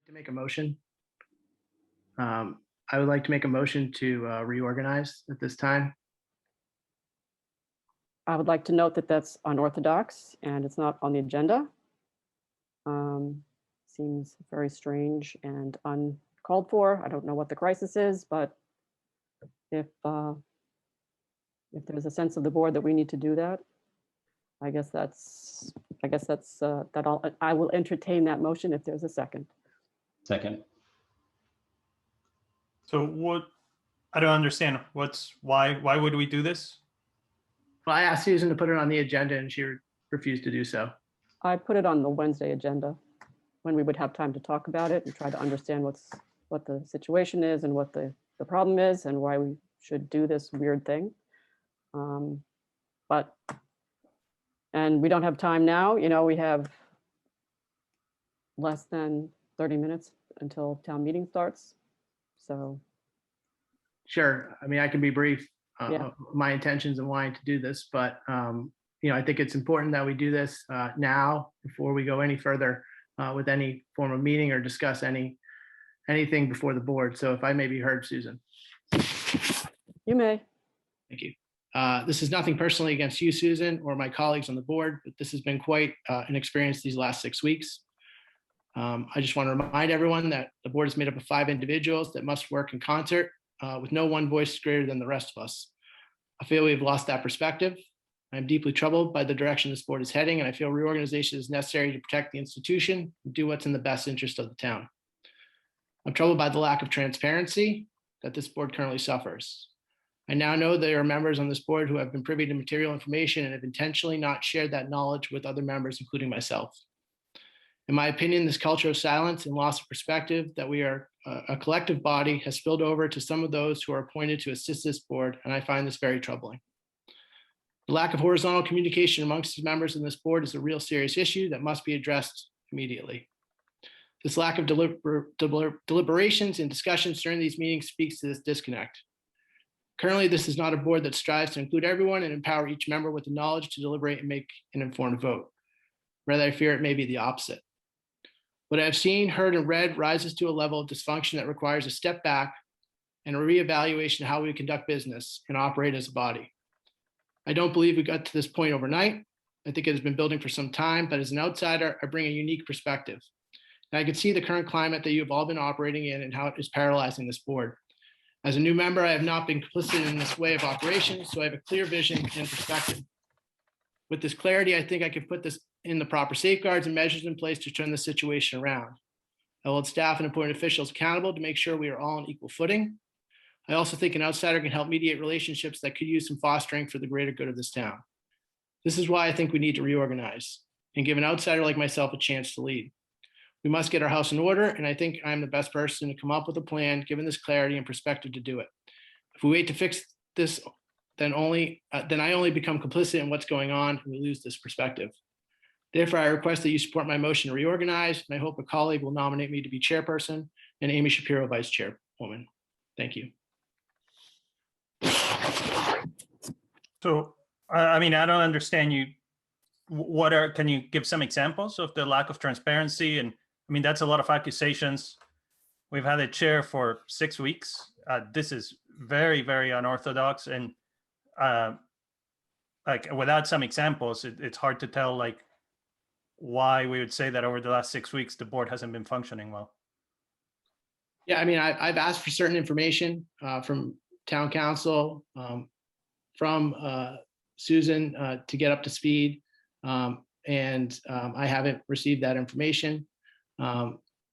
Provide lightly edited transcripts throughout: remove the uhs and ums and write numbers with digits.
To make a motion. I would like to make a motion to reorganize at this time. I would like to note that that's unorthodox and it's not on the agenda. Seems very strange and uncalled for. I don't know what the crisis is, but if there's a sense of the board that we need to do that, I guess that's I will entertain that motion if there's a second. Second. So what, I don't understand why would we do this? Well, I asked Susan to put it on the agenda and she refused to do so. I put it on the Wednesday agenda when we would have time to talk about it and try to understand what the situation is and what the problem is and why we should do this weird thing. And we don't have time now. You know, we have less than 30 minutes until town meeting starts. So. Sure. I mean, I can be brief. Yeah. My intentions in wanting to do this, but you know, I think it's important that we do this now before we go any further with any form of meeting or discuss anything before the board. So if I may be heard, Susan. You may. Thank you. This is nothing personally against you, Susan, or my colleagues on the board, but this has been quite an experience these last 6 weeks. I just want to remind everyone that the board is made up of 5 individuals that must work in concert with no one voice greater than the rest of us. I feel we've lost that perspective. I'm deeply troubled by the direction this board is heading, and I feel reorganization is necessary to protect the institution and do what's in the best interest of the town. I'm troubled by the lack of transparency that this board currently suffers. I now know there are members on this board who have been privy to material information and have intentionally not shared that knowledge with other members, including myself. In my opinion, this culture of silence and loss of perspective that we are a collective body has spilled over to some of those who are appointed to assist this board, and I find this very troubling. The lack of horizontal communication amongst the members of this board is a real serious issue that must be addressed immediately. This lack of deliberations and discussions during these meetings speaks to this disconnect. Currently, this is not a board that strives to include everyone and empower each member with the knowledge to deliberate and make an informed vote. Rather, I fear it may be the opposite. What I've seen, heard, and read rises to a level of dysfunction that requires a step back and a reevaluation of how we conduct business and operate as a body. I don't believe we got to this point overnight. I think it has been building for some time, but as an outsider, I bring a unique perspective. And I can see the current climate that you've all been operating in and how it is paralyzing this board. As a new member, I have not been complicit in this way of operation, so I have a clear vision and perspective. With this clarity, I think I can put this in the proper safeguards and measures in place to turn the situation around. I will hold staff and appointed officials accountable to make sure we are all on equal footing. I also think an outsider can help mediate relationships that could use some fostering for the greater good of this town. This is why I think we need to reorganize and give an outsider like myself a chance to lead. We must get our house in order, and I think I'm the best person to come up with a plan, given this clarity and perspective to do it. If we wait to fix this, then I only become complicit in what's going on, and we lose this perspective. Therefore, I request that you support my motion to reorganize, and I hope a colleague will nominate me to be chairperson and Amy Shapiro vice chairwoman. Thank you. So, I mean, I don't understand you. Can you give some examples of the lack of transparency? And I mean, that's a lot of accusations. We've had a chair for 6 weeks. This is very, very unorthodox. And like without some examples, it's hard to tell like why we would say that over the last 6 weeks, the board hasn't been functioning well. Yeah, I mean, I've asked for certain information from town council, from Susan to get up to speed. And I haven't received that information.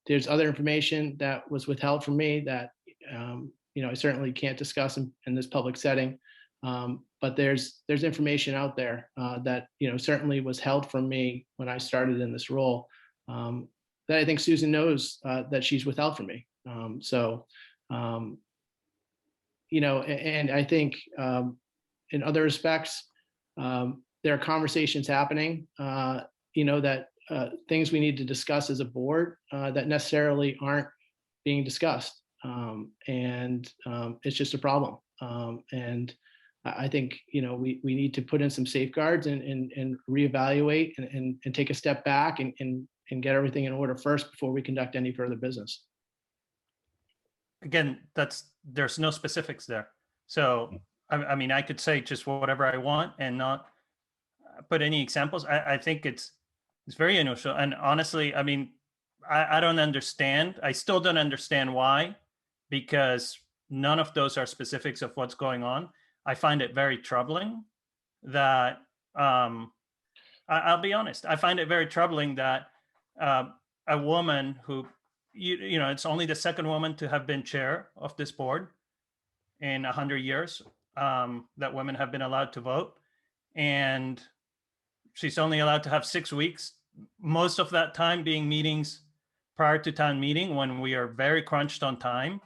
There's other information that was withheld from me that, you know, I certainly can't discuss in this public setting. But there's information out there that, you know, certainly was held from me when I started in this role that I think Susan knows that she's withheld from me. You know, and I think in other respects, there are conversations happening, you know, that things we need to discuss as a board that necessarily aren't being discussed. And it's just a problem. And I think, you know, we need to put in some safeguards and reevaluate and take a step back and and get everything in order first before we conduct any further business. Again, there's no specifics there. So, I mean, I could say just whatever I want and not put any examples. I think it's very unusual. And honestly, I mean, I don't understand. I still don't understand why, because none of those are specifics of what's going on. I find it very troubling that, I'll be honest, I find it very troubling that a woman who, you know, it's only the second woman to have been chair of this board in 100 years that women have been allowed to vote. And she's only allowed to have 6 weeks, most of that time being meetings prior to town meeting when we are very crunched on time.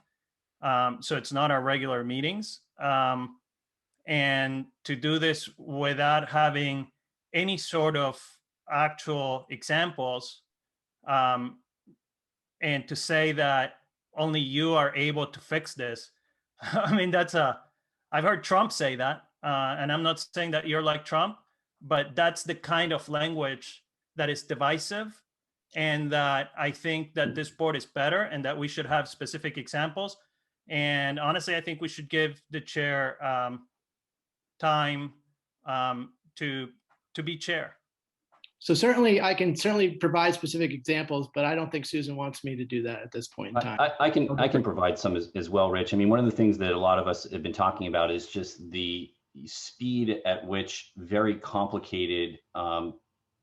So it's not our regular meetings. And to do this without having any sort of actual examples, and to say that only you are able to fix this, I mean, I've heard Trump say that, and I'm not saying that you're like Trump, but that's the kind of language that is divisive, and that I think that this board is better and that we should have specific examples. And honestly, I think we should give the chair time to be chair. So certainly, I can provide specific examples, but I don't think Susan wants me to do that at this point in time. I can provide some as well, Rich. I mean, one of the things that a lot of us have been talking about is just the speed at which very complicated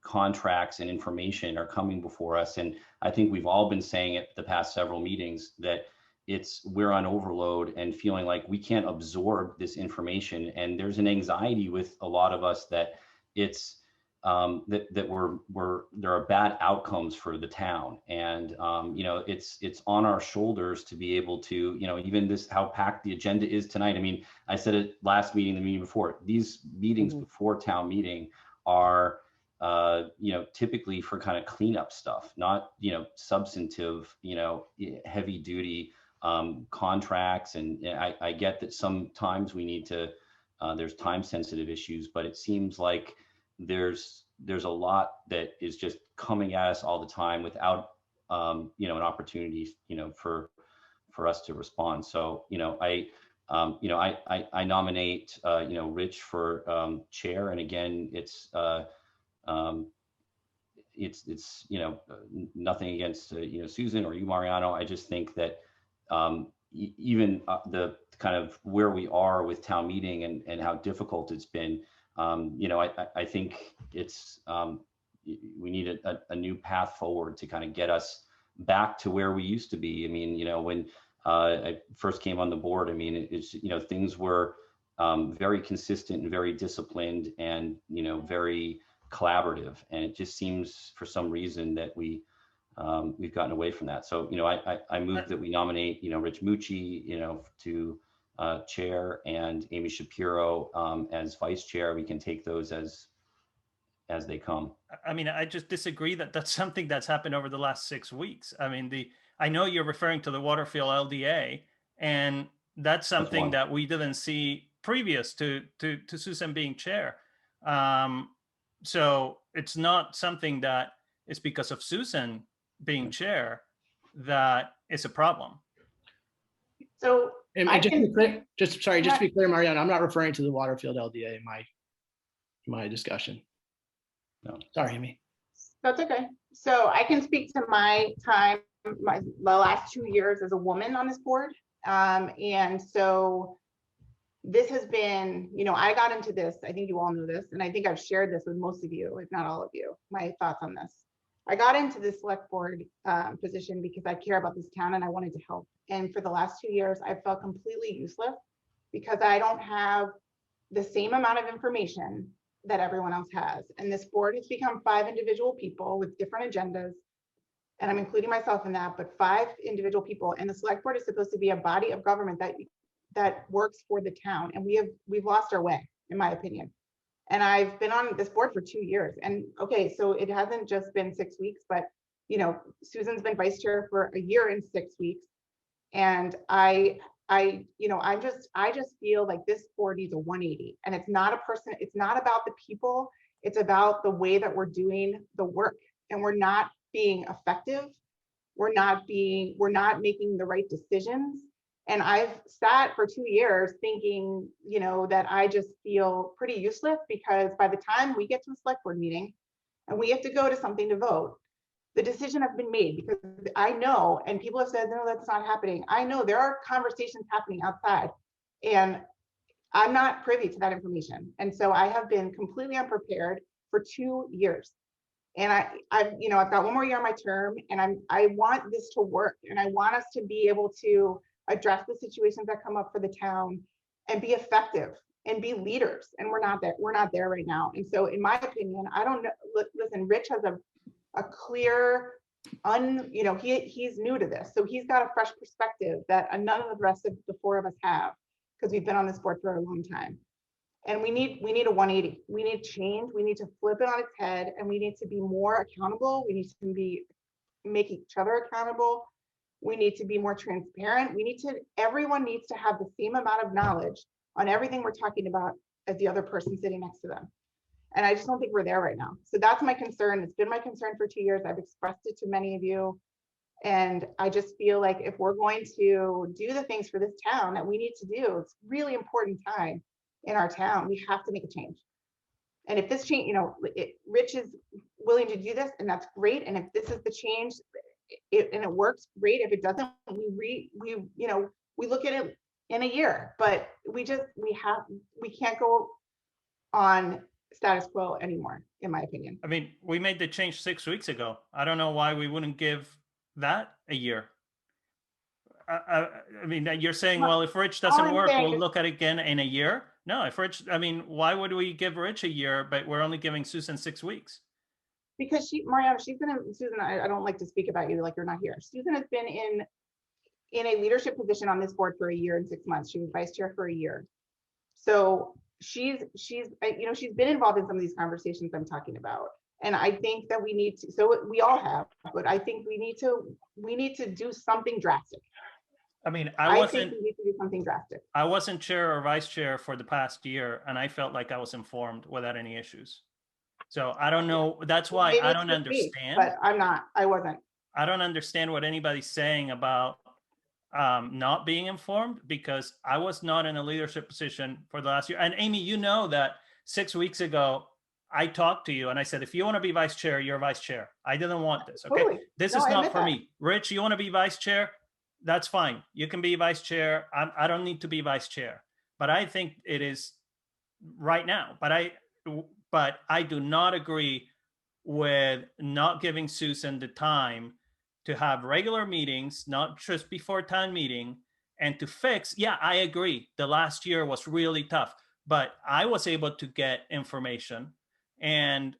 contracts and information are coming before us. And I think we've all been saying it the past several meetings that we're on overload and feeling like we can't absorb this information. And there's an anxiety with a lot of us that it's that there are bad outcomes for the town. And you know, it's on our shoulders to be able to, you know, even this, how packed the agenda is tonight. I mean, I said it last meeting, the meeting before, these meetings before town meeting are you know, typically for kind of cleanup stuff, not, you know, substantive, you know, heavy duty contracts. And I get that sometimes we need to, there's time sensitive issues, but it seems like there's a lot that is just coming at us all the time without, you know, an opportunity, you know, for us to respond. So, you know, I nominate, you know, Rich for chair. And again, it's you know, nothing against you know, Susan or you, Mariano. I just think that even the kind of where we are with town meeting and how difficult it's been, you know, I think it's we need a new path forward to kind of get us back to where we used to be. I mean, you know, when I first came on the board, I mean, it's, you know, things were very consistent and very disciplined and, you know, very collaborative. And it just seems for some reason that we've gotten away from that. So, you know, I move that we nominate, you know, Rich Mucci, you know, to chair, and Amy Shapiro as vice chair. We can take those as they come. I mean, I just disagree that that's something that's happened over the last 6 weeks. I mean, I know you're referring to the Waterfield LDA, and that's something that we didn't see previous to Susan being chair. So it's not something that is because of Susan being chair that is a problem. So And just to be clear, Mariana, I'm not referring to the Waterfield LDA in my discussion. No, sorry, Amy. That's okay. So I can speak to my time, the last 2 years as a woman on this board. And so this has been, you know, I got into this, I think you all know this, and I think I've shared this with most of you, if not all of you, my thoughts on this. I got into this select board position because I care about this town and I wanted to help. And for the last 2 years, I felt completely useless because I don't have the same amount of information that everyone else has. And this board has become 5 individual people with different agendas. And I'm including myself in that, but 5 individual people. And the select board is supposed to be a body of government that works for the town. And we've lost our way, in my opinion. And I've been on this board for 2 years. And okay, so it hasn't just been 6 weeks, but you know, Susan's been vice chair for a year and 6 weeks. And I just feel like this board needs a 180. And it's not a person, it's not about the people, it's about the way that we're doing the work. And we're not being effective. We're not making the right decisions. And I've sat for 2 years thinking, you know, that I just feel pretty useless, because by the time we get to a select board meeting and we have to go to something to vote, the decision has been made, because I know, and people have said, no, that's not happening. I know there are conversations happening outside, and I'm not privy to that information. And so I have been completely unprepared for 2 years. And I've got 1 more year on my term, and I want this to work, and I want us to be able to address the situations that come up for the town and be effective and be leaders. And we're not there right now. And so in my opinion, I don't know, listen, Rich has a clear, he's new to this. So he's got a fresh perspective that none of the rest of the 4 of us have, because we've been on this board for a long time. And we need a 180. We need change. We need to flip it on its head, and we need to be more accountable. We need to make each other accountable. We need to be more transparent. Everyone needs to have the same amount of knowledge on everything we're talking about as the other person sitting next to them. And I just don't think we're there right now. So that's my concern. It's been my concern for 2 years. I've expressed it to many of you. And I just feel like if we're going to do the things for this town that we need to do, it's really important time in our town, we have to make a change. And if this change, Rich is willing to do this, and that's great. And if this is the change, and it works, great. If it doesn't, we look at it in a year. But we can't go on status quo anymore, in my opinion. I mean, we made the change 6 weeks ago. I don't know why we wouldn't give that a year. I mean, you're saying, well, if Rich doesn't work, we'll look at it again in a year. No, if Rich, I mean, why would we give Rich a year, but we're only giving Susan 6 weeks? Because Mariana, Susan, I don't like to speak about you like you're not here. Susan has been in a leadership position on this board for 1 year and 6 months. She was vice chair for 1 year. So she's been involved in some of these conversations I'm talking about. And I think that we need to, so we all have, but I think we need to do something drastic. I mean, I think we need to do something drastic. I wasn't chair or vice chair for the past year, and I felt like I was informed without any issues. So I don't know. That's why Maybe I don't it's me, understand. but I wasn't. I don't understand what anybody's saying about not being informed, because I was not in a leadership position for the last year. And Amy, you know that 6 weeks ago, I talked to you and I said, if you want to be vice chair, you're vice chair. I didn't want this. Okay. Totally. This No, is I not admit for that. me. Rich, you want to be vice chair? That's fine. You can be vice chair. I don't need to be vice chair, but I think it is right now. But I do not agree with not giving Susan the time to have regular meetings, not just before town meeting, and to fix. Yeah, I agree. The last year was really tough, but I was able to get information. And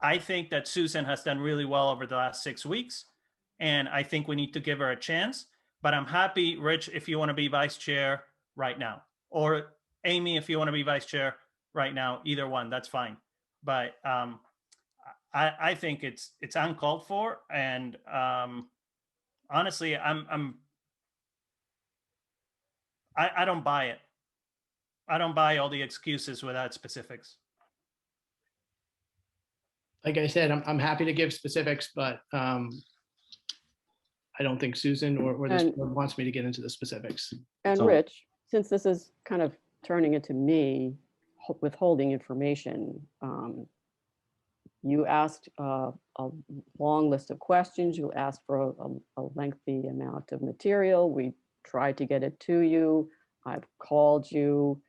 I think that Susan has done really well over the last 6 weeks. And I think we need to give her a chance. But I'm happy, Rich, if you want to be vice chair right now, or Amy, if you want to be vice chair right now, either one, that's fine. But I think it's uncalled for. And honestly, I don't buy it. I don't buy all the excuses without specifics. Like I said, I'm happy to give specifics, but I don't think Susan or this board wants me to get into the specifics. And So- Rich, since this is kind of turning into me withholding information, you asked a long list of questions. You asked for a lengthy amount of material. We tried to get it to you. I've called you.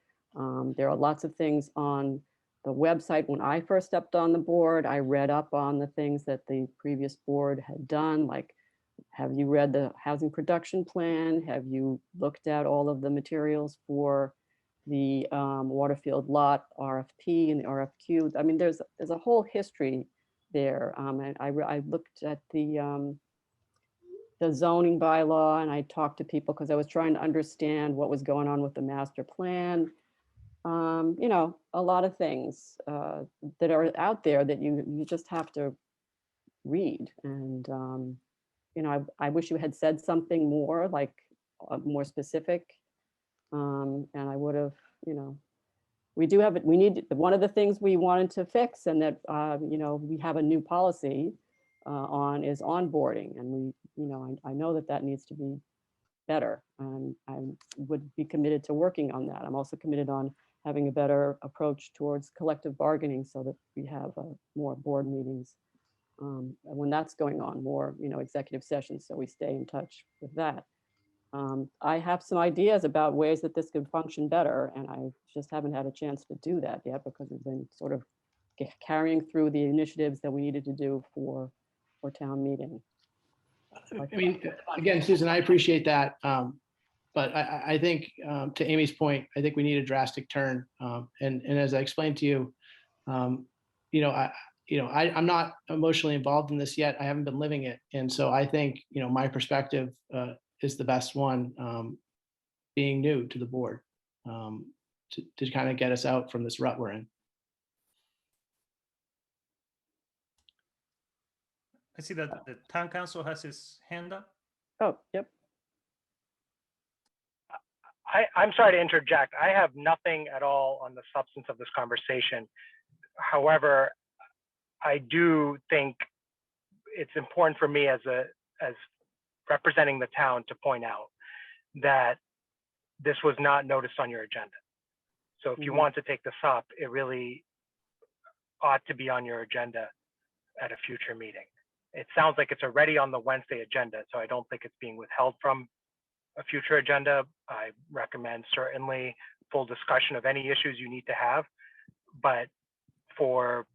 There are lots of things on the website. When I first stepped on the board, I read up on the things that the previous board had done, like, have you read the housing production plan? Have you looked at all of the materials for the Waterfield lot RFP and the RFQ? I mean, there's a whole history there. And I looked at the zoning bylaw, and I talked to people because I was trying to understand what was going on with the master plan. You know, a lot of things that are out there that you just have to read. And you know, I wish you had said something more, like more specific. And I would have, you know, we need, one of the things we wanted to fix, and that, you know, we have a new policy on is onboarding. And I know that needs to be better. And I would be committed to working on that. I'm also committed on having a better approach towards collective bargaining so that we have more board meetings when that's going on, more, executive sessions. So we stay in touch with that. I have some ideas about ways that this could function better, and I just haven't had a chance to do that yet because we've been sort of carrying through the initiatives that we needed to do for town meeting. I mean, again, Susan, I appreciate that. But I think, to Amy's point, I think we need a drastic turn. And as I explained to you, I'm not emotionally involved in this yet. I haven't been living it. And so I think, my perspective is the best one, being new to the board, to kind of get us out from this rut we're in. I see that the town council has his hand up. Oh, yep. I'm sorry to interject. I have nothing at all on the substance of this conversation. However, I do think it's important for me as representing the town to point out that this was not noticed on your agenda. So if you want to take this up, it really ought to be on your agenda at a future meeting. It sounds like it's already on the Wednesday agenda, so I don't think it's being withheld from a future agenda. I recommend certainly full discussion of any issues you need to have, but for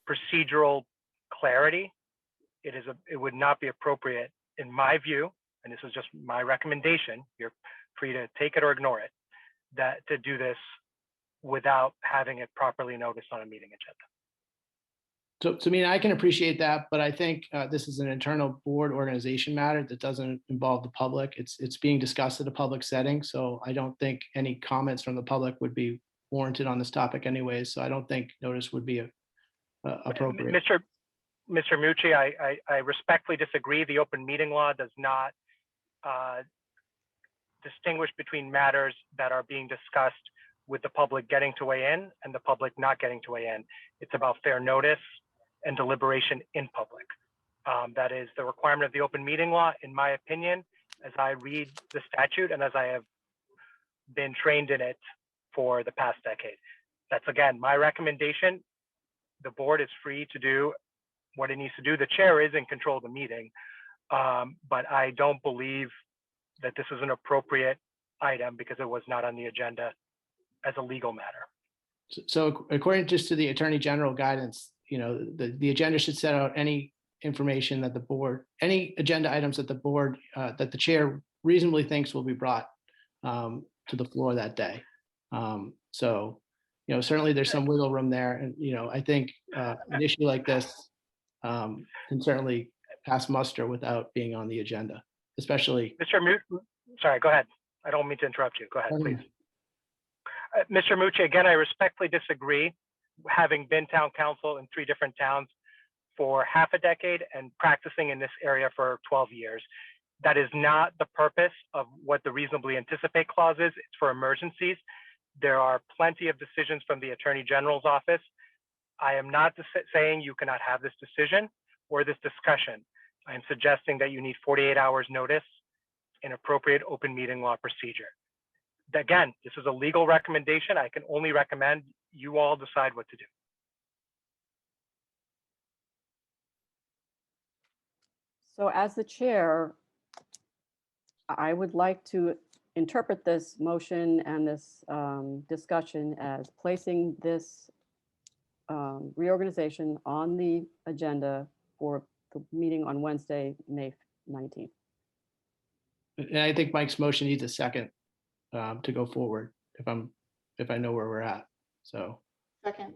procedural clarity, it would not be appropriate, in my view, and this is just my recommendation, you're free to take it or ignore it, that to do this without having it properly noticed on a meeting agenda. So, I mean, I can appreciate that, but I think this is an internal board organization matter that doesn't involve the public. It's being discussed at a public setting, so I don't think any comments from the public would be warranted on this topic anyways. So I don't think notice would be appropriate. Mr. Mucci, I respectfully disagree. The open meeting law does not distinguish between matters that are being discussed with the public getting to weigh in and the public not getting to weigh in. It's about fair notice and deliberation in public. That is the requirement of the open meeting law, in my opinion, as I read the statute and as I have been trained in it for the past decade. That's, again, my recommendation. The board is free to do what it needs to do. The chair is in control of the meeting, but I don't believe that this is an appropriate item because it was not on the agenda as a legal matter. So according just to the Attorney General guidance, the agenda should set out any information that the board, any agenda items that the board, that the chair reasonably thinks will be brought to the floor that day. So, certainly there's some wiggle room there. And, I think an issue like this can certainly pass muster without being on the agenda, especially. Mr. Mucci, sorry, go ahead. I don't mean to interrupt you. Go ahead, please. Mr. Mucci, again, I respectfully disagree. Having been town council in 3 different towns for half a decade and practicing in this area for 12 years, that is not the purpose of what the reasonably anticipate clause is. It's for emergencies. There are plenty of decisions from the Attorney General's office. I am not saying you cannot have this decision or this discussion. I am suggesting that you need 48 hours notice in appropriate open meeting law procedure. Again, this is a legal recommendation. I can only recommend you all decide what to do. So as the chair, I would like to interpret this motion and this discussion as placing this reorganization on the agenda for the meeting on Wednesday, May 19th. And I think Mike's motion needs a second to go forward if I know where we're at. So. Second.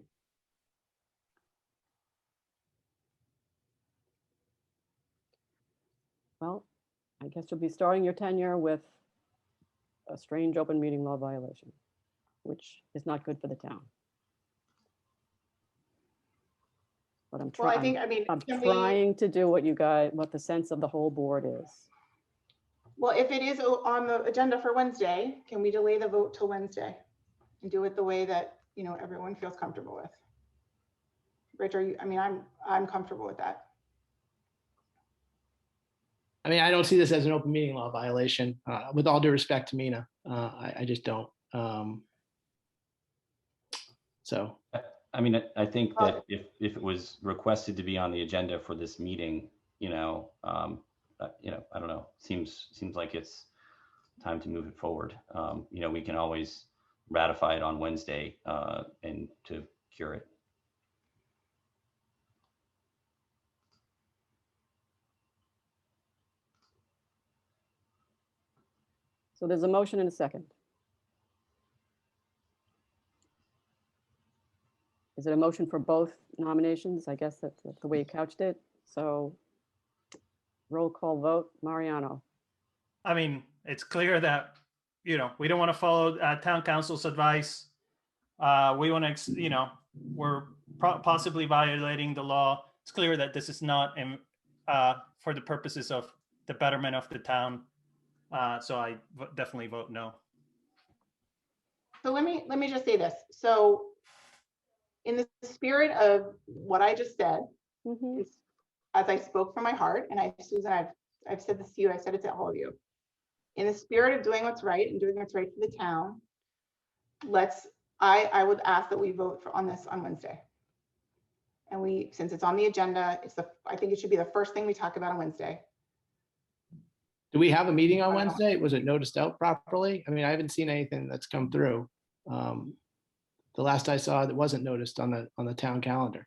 Well, I guess you'll be starting your tenure with a strange open meeting law violation, which is not good for the town. But I'm Well, I trying. think, I mean, I'm can trying to do what the sense of the whole board is. Well, if it is on the agenda for Wednesday, can we delay the vote till Wednesday and do it the way that, everyone feels comfortable with? Rich, I'm comfortable with that. I mean, I don't see this as an open meeting law violation, with all due respect to Mina. I just don't. So, I mean, I think that if it was requested to be on the agenda for this meeting, I don't know, seems like it's time to move it forward. We can always ratify it on Wednesday and to cure it. So there's a motion and a second. Is it a motion for both nominations? I guess that's the way you couched it. So roll call vote, Mariano. I mean, it's clear that, we don't want to follow town council's advice. We want to, we're possibly violating the law. It's clear that this is not for the purposes of the betterment of the town. So I definitely vote no. So let me just say this. So in the spirit of what I just said, Mhm. as I spoke from my heart, and Susan, I've said this to you, I said it to all of you. In the spirit of doing what's right and doing what's right for the town, I would ask that we vote on this on Wednesday. And since it's on the agenda, I think it should be the first thing we talk about on Wednesday. do we have a meeting on Wednesday? Was it noticed out properly? I mean, I haven't seen anything that's come through. The last I saw, it wasn't noticed on the town calendar.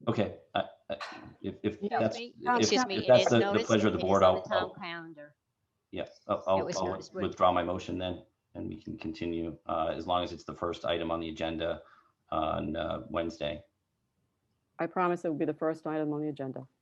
Okay, if Yeah. that's, Excuse me, if it that's is the noticed, pleasure of the it is board, on the I'll town calendar. yeah, It was I'll noticed with- withdraw my motion then, and we can continue as long as it's the first item on the agenda on Wednesday. I promise it will be the first item on the agenda.